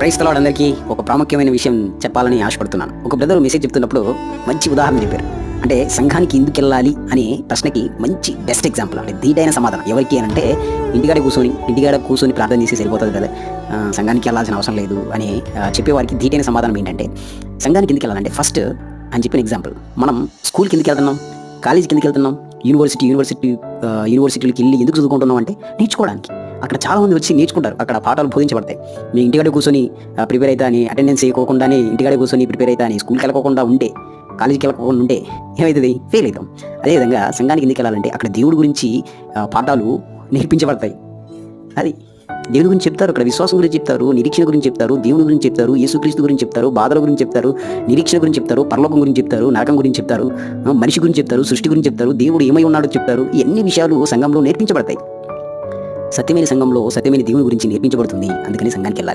Price the lord అందరికీ ఒక ప్రాముఖ్యమైన విషయం చెప్పాలని ఆశపడుతున్నాను. ఒక బ్రదర్ మెసేజ్ చెప్తున్నప్పుడు మంచి ఉదాహరణ చెప్పారు. అంటే సంఘానికి ఎందుకు వెళ్ళాలి అనే ప్రశ్నకి మంచి బెస్ట్ ఎగ్జాంపుల్, అంటే ధీటైన సమాధానం. ఎవరికి అంటే ఇంటికాడ కూర్చొని ప్రార్థన చేసి సరిపోతుంది కదా, సంఘానికి వెళ్ళాల్సిన అవసరం లేదు అని చెప్పేవారికి ధీటైన సమాధానం ఏంటంటే, సంఘానికి ఎందుకు వెళ్ళాలంటే ఫస్ట్ అని చెప్పిన ఎగ్జాంపుల్, మనం స్కూల్కి ఎందుకు వెళ్తున్నాం, కాలేజీకి ఎందుకు వెళ్తున్నాం, యూనివర్సిటీలకి వెళ్ళి ఎందుకు చదువుకుంటున్నాం అంటే నేర్చుకోవడానికి. అక్కడ చాలామంది వచ్చి నేర్చుకుంటారు, అక్కడ పాఠాలు బోధించబడతాయి. మీ ఇంటికాడే కూర్చొని ప్రిపేర్ అవుతా అని, అటెండెన్స్ వేయకోకుండానే ఇంటికాడే కూర్చొని ప్రిపేర్ అవుతా అని, స్కూల్కి వెళ్ళకోకుండా ఉంటే, కాలేజీకి వెళ్ళకోకుండా ఉంటే ఏమవుతుంది? ఫెయిల్ అవుతాం. అదేవిధంగా సంఘానికి ఎందుకు వెళ్ళాలంటే అక్కడ దేవుడి గురించి పాఠాలు నేర్పించబడతాయి. అది దేవుడి గురించి చెప్తారు, అక్కడ విశ్వాసం గురించి చెప్తారు, నిరీక్షణ గురించి చెప్తారు, దేవుని గురించి చెప్తారు, యేసుక్రీస్తు గురించి చెప్తారు, బాధల గురించి చెప్తారు, నిరీక్షణ గురించి చెప్తారు, పరలోకం గురించి చెప్తారు, నరకం గురించి చెప్తారు, మనిషి గురించి చెప్తారు, సృష్టి గురించి చెప్తారు, దేవుడు ఏమై ఉన్నాడో చెప్తారు. ఈ అన్ని విషయాలు సంఘంలో నేర్పించబడతాయి. సత్యమైన సంఘంలో సత్యమైన దేవుని గురించి నేర్పించబడుతుంది. అందుకని సంఘానికి వెళ్ళాలి.